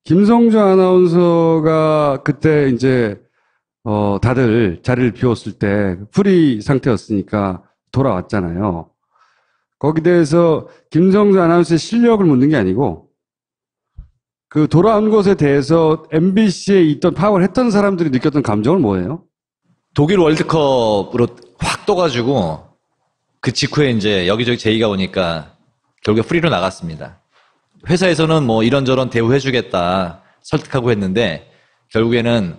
김성주 아나운서가 그때 이제 다들 자리를 비웠을 때 프리 상태였으니까 돌아왔잖아요. 거기에 대해서 김성주 아나운서의 실력을 묻는 게 아니고 그 돌아온 것에 대해서 MBC에 있던 파악을 했던 사람들이 느꼈던 감정은 뭐예요? 독일 월드컵으로 확 떠가지고 그 직후에 이제 여기저기 제의가 오니까 결국에 프리로 나갔습니다. 회사에서는 뭐 이런저런 대우해주겠다 설득하고 했는데 결국에는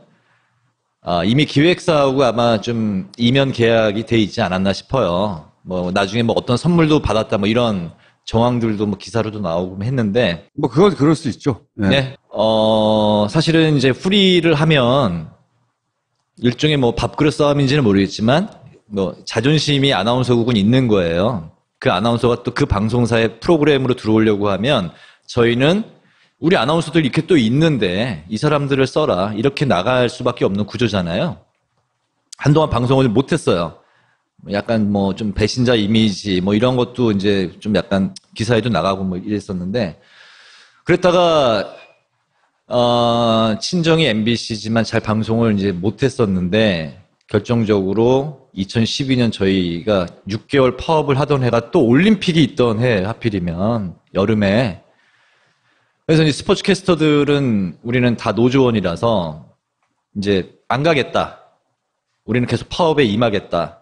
이미 기획사하고 아마 좀 이면 계약이 돼 있지 않았나 싶어요. 뭐 나중에 뭐 어떤 선물도 받았다 뭐 이런 정황들도 뭐 기사로도 나오고 했는데 뭐 그건 그럴 수 있죠. 네. 네. 사실은 이제 프리를 하면 일종의 뭐 밥그릇 싸움인지는 모르겠지만 뭐 자존심이 아나운서국은 있는 거예요. 그 아나운서가 또 그 방송사의 프로그램으로 들어오려고 하면 저희는 우리 아나운서들 이렇게 또 있는데 이 사람들을 써라 이렇게 나갈 수밖에 없는 구조잖아요. 한동안 방송을 못했어요. 약간 뭐 좀 배신자 이미지 뭐 이런 것도 이제 좀 약간 기사에도 나가고 뭐 이랬었는데 그랬다가 친정이 MBC지만 잘 방송을 이제 못했었는데 결정적으로 2012년 저희가 6개월 파업을 하던 해가 또 올림픽이 있던 해 하필이면 여름에 그래서 이제 스포츠 캐스터들은 우리는 다 노조원이라서 이제 안 가겠다. 우리는 계속 파업에 임하겠다.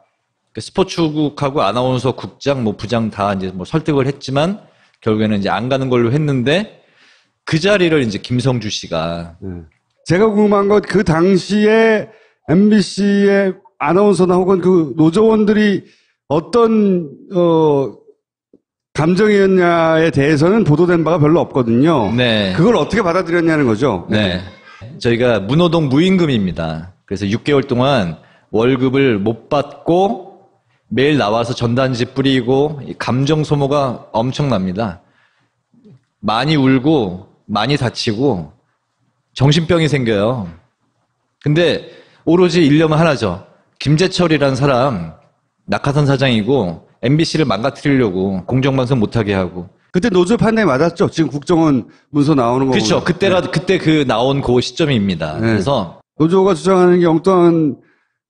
스포츠국하고 아나운서 국장, 뭐 부장 다 이제 뭐 설득을 했지만 결국에는 이제 안 가는 걸로 했는데 그 자리를 이제 김성주 씨가. 제가 궁금한 건 그 당시에 MBC의 아나운서나 혹은 그 노조원들이 어떤, 감정이었냐에 대해서는 보도된 바가 별로 없거든요. 네. 그걸 어떻게 받아들였냐는 거죠. 네. 저희가 무노동 무임금입니다. 그래서 6개월 동안 월급을 못 받고 매일 나와서 전단지 뿌리고 감정 소모가 엄청납니다. 많이 울고 많이 다치고 정신병이 생겨요. 근데 오로지 일념은 하나죠. 김재철이라는 사람 낙하산 사장이고 MBC를 망가뜨리려고 공정방송 못하게 하고. 그때 노조 판단이 맞았죠. 지금 국정원 문서 나오는 거. 그렇죠. 그때 그 나온 그 시점입니다. 네. 그래서 노조가 주장하는 게 엉뚱한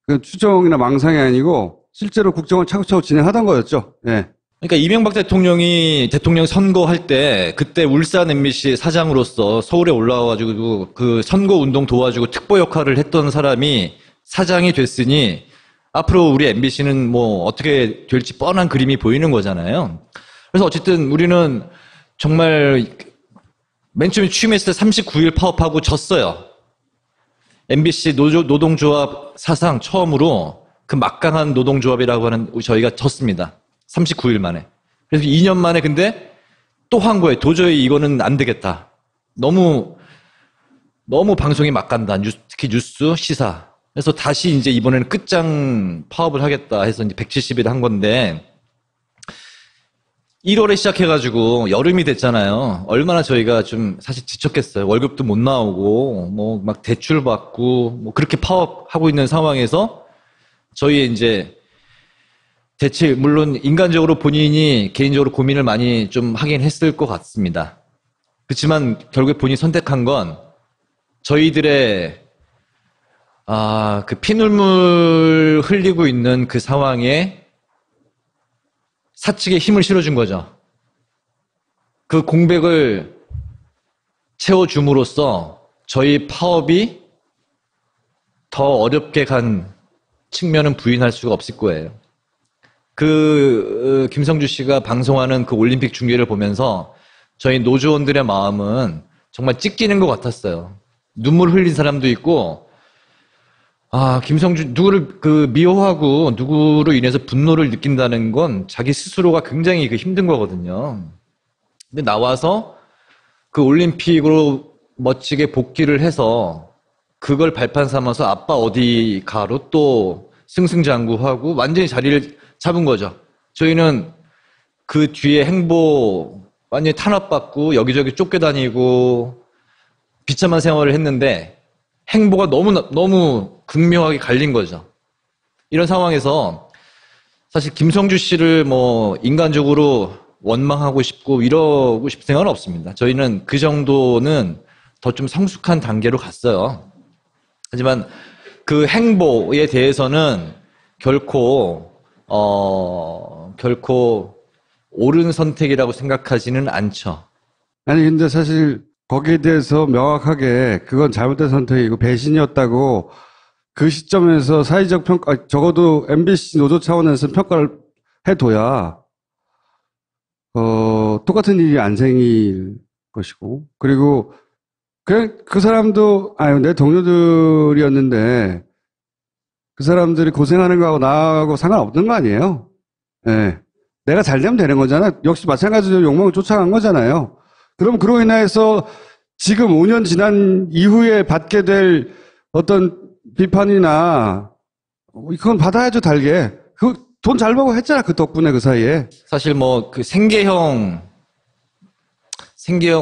그 추정이나 망상이 아니고 실제로 국정원 차곡차곡 진행하던 거였죠. 네. 그러니까 이명박 대통령이 대통령 선거할 때 그때 울산 MBC 사장으로서 서울에 올라와가지고 그 선거 운동 도와주고 특보 역할을 했던 사람이 사장이 됐으니 앞으로 우리 MBC는 뭐 어떻게 될지 뻔한 그림이 보이는 거잖아요. 그래서 어쨌든 우리는 정말 맨 처음에 취임했을 때 39일 파업하고 졌어요. MBC 노동조합 사상 처음으로 그 막강한 노동조합이라고 하는 저희가 졌습니다. 39일 만에. 그래서 2년 만에 근데 또 한 거예요. 도저히 이거는 안 되겠다. 너무 방송이 막 간다. 특히 뉴스, 시사. 그래서 다시 이제 이번에는 끝장 파업을 하겠다 해서 이제 170일 한 건데 1월에 시작해가지고 여름이 됐잖아요. 얼마나 저희가 좀 사실 지쳤겠어요. 월급도 못 나오고 뭐 막 대출 받고 뭐 그렇게 파업하고 있는 상황에서 저희 이제 대체 물론 인간적으로 본인이 개인적으로 고민을 많이 좀 하긴 했을 것 같습니다. 그렇지만 결국에 본인이 선택한 건 저희들의 그 피눈물 흘리고 있는 그 상황에 사측에 힘을 실어준 거죠. 그 공백을 채워줌으로써 저희 파업이 더 어렵게 간 측면은 부인할 수가 없을 거예요. 김성주 씨가 방송하는 그 올림픽 중계를 보면서 저희 노조원들의 마음은 정말 찢기는 것 같았어요. 눈물 흘린 사람도 있고, 김성주, 누구를 미워하고 누구로 인해서 분노를 느낀다는 건 자기 스스로가 굉장히 힘든 거거든요. 근데 나와서 그 올림픽으로 멋지게 복귀를 해서 그걸 발판 삼아서 아빠 어디 가로 또 승승장구하고 완전히 자리를 잡은 거죠. 저희는 그 뒤에 행보 완전히 탄압받고 여기저기 쫓겨다니고 비참한 생활을 했는데 행보가 너무 극명하게 갈린 거죠. 이런 상황에서 사실 김성주 씨를 뭐 인간적으로 원망하고 싶고 이러고 싶은 생각은 없습니다. 저희는 그 정도는 더 좀 성숙한 단계로 갔어요. 하지만 그 행보에 대해서는 결코 옳은 선택이라고 생각하지는 않죠. 아니, 근데 사실 거기에 대해서 명확하게 그건 잘못된 선택이고 배신이었다고 그 시점에서 사회적 평가, 적어도 MBC 노조 차원에서 평가를 해둬야, 똑같은 일이 안 생길 것이고, 그리고 그냥 그 사람도, 내 동료들이었는데 그 사람들이 고생하는 거하고 나하고 상관없는 거 아니에요? 예. 내가 잘 되면 되는 거잖아. 역시 마찬가지로 욕망을 쫓아간 거잖아요. 그럼 그로 인해서 지금 5년 지난 이후에 받게 될 어떤 비판이나 그건 받아야죠, 달게. 그 돈 잘 벌고 했잖아, 그 덕분에 그 사이에. 사실 뭐 그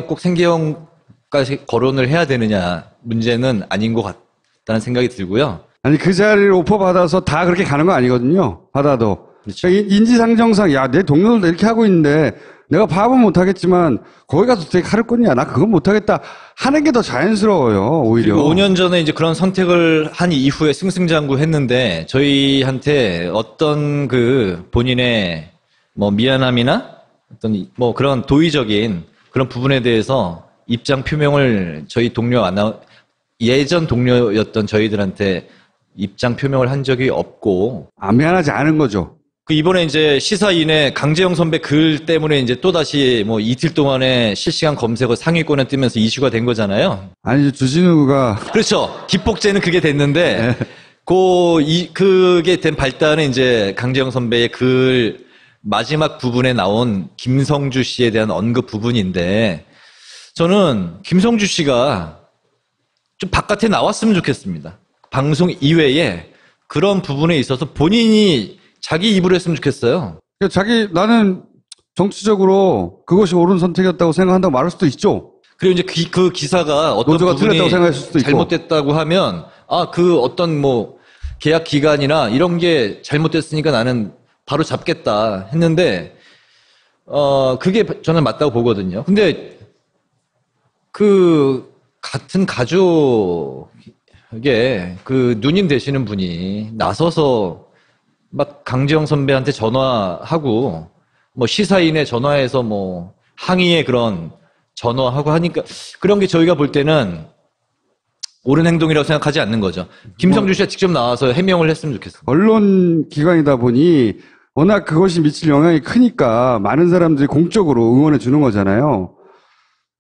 꼭 생계형까지 거론을 해야 되느냐 문제는 아닌 것 같다는 생각이 들고요. 아니, 그 자리를 오퍼 받아서 다 그렇게 가는 거 아니거든요. 받아도. 그렇죠. 그러니까 인지상정상, 야, 내 동료들도 이렇게 하고 있는데 내가 파업은 못하겠지만 거기 가서 되게 칼을꾼이야. 나 그건 못하겠다 하는 게 더 자연스러워요, 오히려. 5년 전에 이제 그런 선택을 한 이후에 승승장구했는데 저희한테 어떤 그 본인의 뭐 미안함이나 어떤 뭐 그런 도의적인 그런 부분에 대해서 입장 표명을 저희 예전 동료였던 저희들한테 입장 표명을 한 적이 없고. 미안하지 않은 거죠. 그 이번에 이제 시사인의 강재영 선배 글 때문에 이제 또다시 뭐 이틀 동안에 실시간 검색어 상위권에 뜨면서 이슈가 된 거잖아요. 아니, 주진우가. 그렇죠. 기폭제는 그게 됐는데, 네. 그게 된 발단은 이제 강재영 선배의 글 마지막 부분에 나온 김성주 씨에 대한 언급 부분인데, 저는 김성주 씨가 좀 바깥에 나왔으면 좋겠습니다. 방송 이외에 그런 부분에 있어서 본인이 자기 입으로 했으면 좋겠어요. 나는 정치적으로 그것이 옳은 선택이었다고 생각한다고 말할 수도 있죠. 그리고 이제 그 기사가 어떤 노조가 부분이 틀렸다고 생각할 수도 있고. 잘못됐다고 하면, 그 어떤 뭐 계약 기간이나 이런 게 잘못됐으니까 나는 바로 잡겠다 했는데, 그게 저는 맞다고 보거든요. 근데 그 같은 가족에 그 누님 되시는 분이 나서서 막 강재영 선배한테 전화하고 뭐 시사인에 전화해서 뭐 항의의 그런 전화하고 하니까 그런 게 저희가 볼 때는 옳은 행동이라고 생각하지 않는 거죠. 김성주 씨가 직접 나와서 해명을 했으면 좋겠어요. 언론 기관이다 보니 워낙 그것이 미칠 영향이 크니까 많은 사람들이 공적으로 응원해 주는 거잖아요.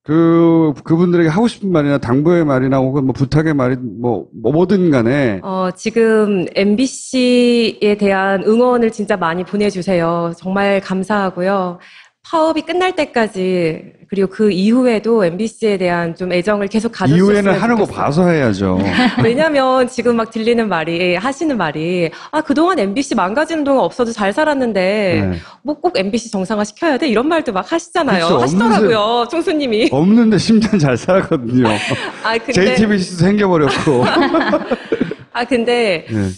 그분들에게 하고 싶은 말이나 당부의 말이나 혹은 뭐 부탁의 말이 뭐든 간에. 지금 MBC에 대한 응원을 진짜 많이 보내주세요. 정말 감사하고요. 파업이 끝날 때까지 그리고 그 이후에도 MBC에 대한 좀 애정을 계속 가져주셨으면 좋겠어요. 이후에는 하는 거 봐서 해야죠. 왜냐면 지금 막 하시는 말이 그동안 MBC 망가지는 동안 없어도 잘 살았는데 네. 뭐 꼭 MBC 정상화 시켜야 돼? 이런 말도 막 하시잖아요. 그렇죠. 하시더라고요. 총수님이. 없는데 10년 잘 살았거든요. 근데 JTBC도 생겨버렸고. 근데 네.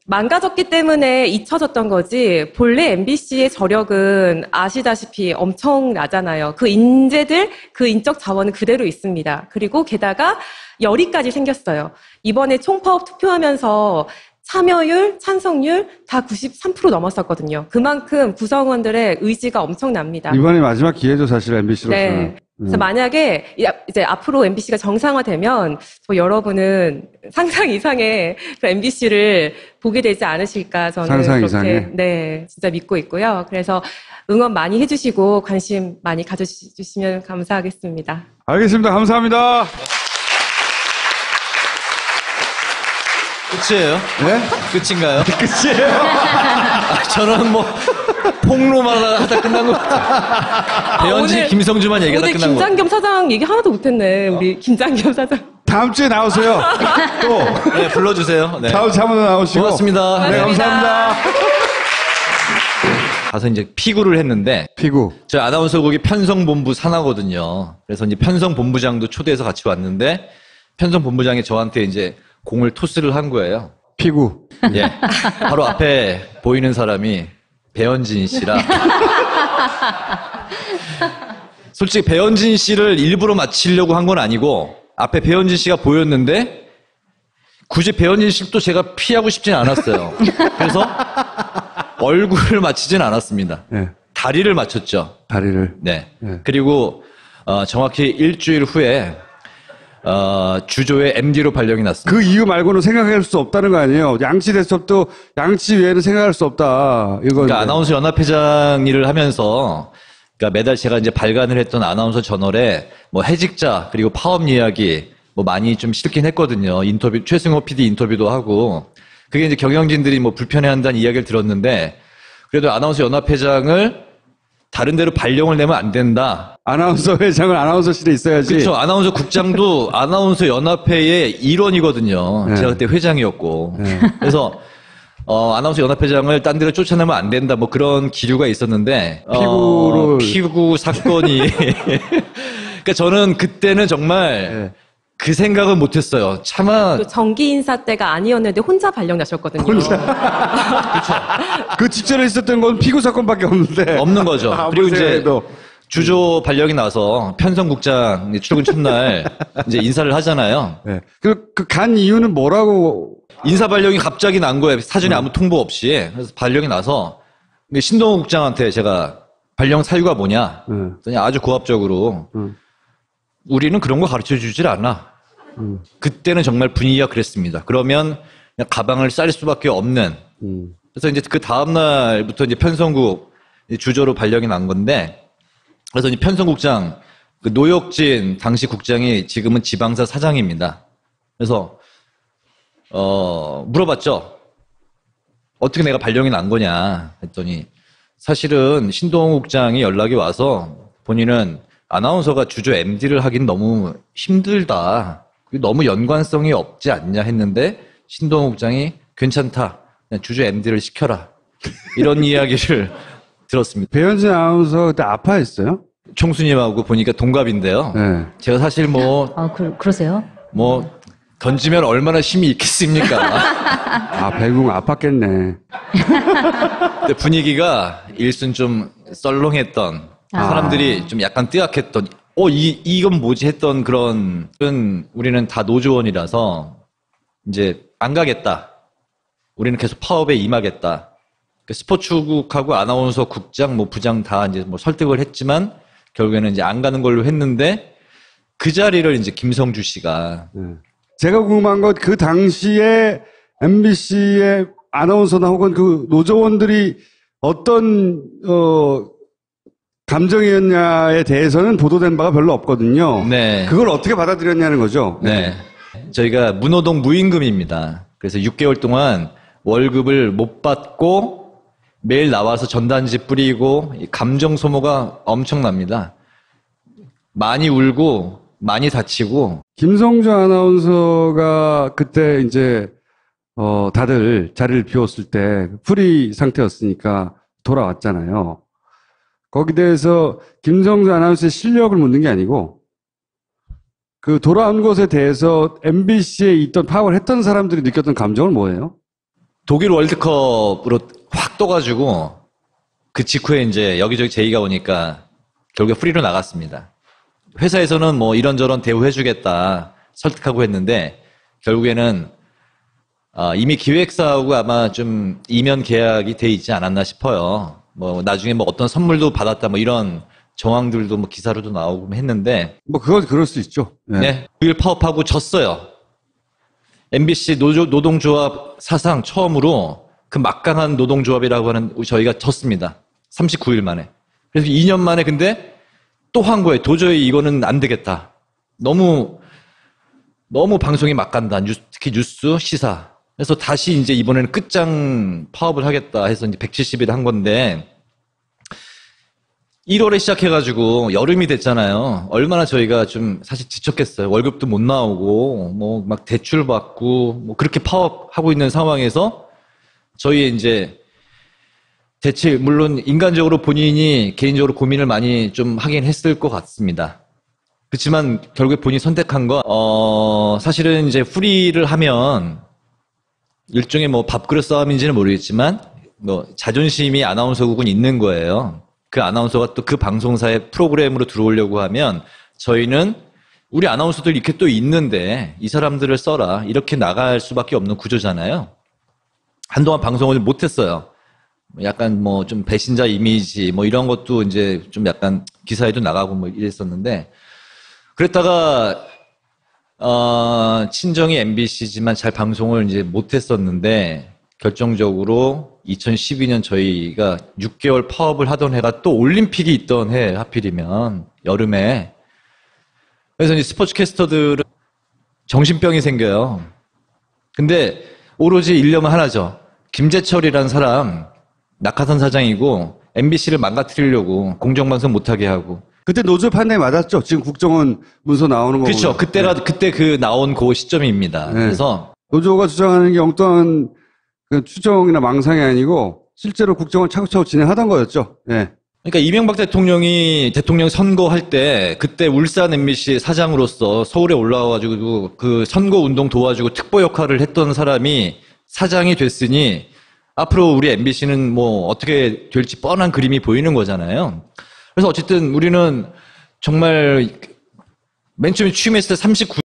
망가졌기 때문에 잊혀졌던 거지 본래 MBC의 저력은 아시다시피 엄청나잖아요. 그 인재들, 그 인적 자원은 그대로 있습니다. 그리고 게다가 열의까지 생겼어요. 이번에 총파업 투표하면서 참여율, 찬성률 다 93% 넘었었거든요. 그만큼 구성원들의 의지가 엄청납니다. 이번이 마지막 기회죠, 사실 MBC로서는. 네. 그래서 만약에 이제 앞으로 MBC가 정상화되면 여러분은 상상 이상의 MBC를 보게 되지 않으실까 저는 상상 그렇게 이상의? 진짜 믿고 있고요. 그래서 응원 많이 해주시고 관심 많이 가져주시면 감사하겠습니다. 알겠습니다. 감사합니다. 끝이에요? 네? 끝인가요? 끝이에요. 저는 뭐 폭로만 하다 끝난 것 같아요. 배현진, 오늘- 김성주만 얘기하다 오늘 끝난 것 같아요. 김장겸 사장 얘기 하나도 못했네. 우리 김장겸 사장. 다음 주에 나오세요. 또. 네, 불러주세요. 네. 다음 주에 한번 나오시고. 고맙습니다. 네, 감사합니다. 가서 이제 피구를 했는데 피구. 저희 아나운서국이 편성본부 산하거든요. 그래서 이제 편성본부장도 초대해서 같이 왔는데 편성본부장이 저한테 이제 공을 토스를 한 거예요. 피구. 예. 바로 앞에 보이는 사람이 배현진 씨라. 솔직히 배현진 씨를 일부러 맞히려고 한 건 아니고 앞에 배현진 씨가 보였는데 굳이 배현진 씨도 제가 피하고 싶진 않았어요. 그래서 얼굴을 맞히진 않았습니다. 네. 다리를 맞췄죠. 다리를. 네. 네. 그리고 정확히 일주일 후에 주조의 MD로 발령이 났습니다. 그 이유 말고는 생각할 수 없다는 거 아니에요? 양치 대첩도 양치 외에는 생각할 수 없다. 이거. 그러니까 아나운서 연합회장 일을 하면서 그러니까 매달 제가 이제 발간을 했던 아나운서 저널에 뭐 해직자 그리고 파업 이야기 뭐 많이 좀 실긴 했거든요. 인터뷰 최승호 PD 인터뷰도 하고 그게 이제 경영진들이 뭐 불편해한다는 이야기를 들었는데 그래도 아나운서 연합회장을 다른 데로 발령을 내면 안 된다. 아나운서 회장은 아나운서실에 있어야지. 그렇죠. 아나운서 국장도 아나운서 연합회의 일원이거든요. 네. 제가 그때 회장이었고. 네. 그래서 아나운서 연합회장을 딴 데로 쫓아내면 안 된다. 뭐 그런 기류가 있었는데 피구 사건이 그러니까 저는 그때는 정말 네. 그 생각은 못했어요. 차마 또 정기 인사 때가 아니었는데 혼자 발령 나셨거든요. 그 직전에 있었던 건 피고 사건밖에 없는데. 없는 거죠. 그리고 이제 아무래도. 주조 발령이 나서 편성국장 출근 첫날 이제 인사를 하잖아요. 네. 그 간 이유는 뭐라고? 인사 발령이 갑자기 난 거예요. 사전에 아무 통보 없이. 그래서 발령이 나서 신동욱 국장한테 제가 발령 사유가 뭐냐? 그랬더니 아주 고압적으로 우리는 그런 거 가르쳐 주질 않아. 그때는 정말 분위기가 그랬습니다. 그러면 그냥 가방을 쌀 수밖에 없는. 그래서 이제 그 다음 날부터 이제 편성국 주조로 발령이 난 건데 그래서 이제 편성국장 그 노혁진 당시 국장이 지금은 지방사 사장입니다. 그래서 물어봤죠. 어떻게 내가 발령이 난 거냐 했더니 사실은 신동욱 국장이 연락이 와서 본인은 아나운서가 주조 MD를 하긴 너무 힘들다. 너무 연관성이 없지 않냐 했는데 신동욱 국장이 괜찮다. 그냥 주조 MD를 시켜라. 이런 이야기를 들었습니다. 배현진 아나운서 그때 아파했어요? 총수님하고 보니까 동갑인데요. 네. 제가 사실 그러세요? 던지면 얼마나 힘이 있겠습니까? 배궁 아팠겠네. 근데 분위기가 일순 좀 썰렁했던, 사람들이 좀 약간 뜨악했던, 이건 뭐지 했던 그런, 우리는 다 노조원이라서 이제 안 가겠다. 우리는 계속 파업에 임하겠다. 스포츠국하고 아나운서 국장, 부장 다 이제 설득을 했지만 결국에는 이제 안 가는 걸로 했는데 그 자리를 이제 김성주 씨가. 네. 제가 궁금한 건 그 당시에 MBC의 아나운서나 혹은 그 노조원들이 어떤, 감정이었냐에 대해서는 보도된 바가 별로 없거든요. 네. 그걸 어떻게 받아들였냐는 거죠. 네. 저희가 무노동 무임금입니다. 그래서 6개월 동안 월급을 못 받고 매일 나와서 전단지 뿌리고 감정 소모가 엄청납니다. 많이 울고 많이 다치고. 김성주 아나운서가 그때 이제 다들 자리를 비웠을 때 프리 상태였으니까 돌아왔잖아요. 거기에 대해서 김성주 아나운서의 실력을 묻는 게 아니고 그 돌아온 것에 대해서 MBC에 있던 파업을 했던 사람들이 느꼈던 감정은 뭐예요? 독일 월드컵으로 확 떠가지고 그 직후에 이제 여기저기 제의가 오니까 결국에 프리로 나갔습니다. 회사에서는 이런저런 대우해주겠다 설득하고 했는데 결국에는 이미 기획사하고 아마 좀 이면 계약이 돼 있지 않았나 싶어요. 나중에 어떤 선물도 받았다 이런 정황들도 기사로도 나오고 했는데 그건 그럴 수 있죠. 네. 9일 파업하고 졌어요. MBC 노동조합 사상 처음으로 그 막강한 노동조합이라고 하는 저희가 졌습니다. 39일 만에. 그래서 2년 만에 근데 또 한 거예요. 도저히 이거는 안 되겠다. 너무 방송이 막 간다. 특히 뉴스, 시사. 그래서 다시 이제 이번에는 끝장 파업을 하겠다 해서 이제 170일 한 건데 1월에 시작해가지고 여름이 됐잖아요. 얼마나 저희가 좀 사실 지쳤겠어요. 월급도 못 나오고 막 대출 받고 그렇게 파업하고 있는 상황에서 저희의 이제 대체 물론 인간적으로 본인이 개인적으로 고민을 많이 좀 하긴 했을 것 같습니다. 그렇지만 결국에 본인이 선택한 거 사실은 이제 프리를 하면 일종의 밥그릇 싸움인지는 모르겠지만 자존심이 아나운서국은 있는 거예요. 그 아나운서가 또 그 방송사의 프로그램으로 들어오려고 하면 저희는 우리 아나운서들 이렇게 또 있는데 이 사람들을 써라. 이렇게 나갈 수밖에 없는 구조잖아요. 한동안 방송을 못했어요. 약간 뭐 좀 배신자 이미지 뭐 이런 것도 이제 좀 약간 기사에도 나가고 뭐 이랬었는데 그랬다가 친정이 MBC지만 잘 방송을 이제 못했었는데 결정적으로 2012년 저희가 6개월 파업을 하던 해가 또 올림픽이 있던 해 하필이면 여름에 그래서 이제 스포츠 캐스터들은 정신병이 생겨요. 근데 오로지 일념은 하나죠. 김재철이라는 사람 낙하산 사장이고 MBC를 망가뜨리려고 공정방송 못하게 하고. 그때 노조 판단이 맞았죠. 지금 국정원 문서 나오는 거. 그렇죠. 그때 그 나온 그 시점입니다. 네. 그래서 노조가 주장하는 게 엉뚱한 그 추정이나 망상이 아니고 실제로 국정원 차곡차곡 진행하던 거였죠. 예. 그러니까 이명박 대통령이 대통령 선거할 때 그때 울산 MBC 사장으로서 서울에 올라와가지고 그 선거 운동 도와주고 특보 역할을 했던 사람이 사장이 됐으니 앞으로 우리 MBC는 뭐 어떻게 될지 뻔한 그림이 보이는 거잖아요. 그래서 어쨌든 우리는 정말 맨 처음에 취임했을 때 39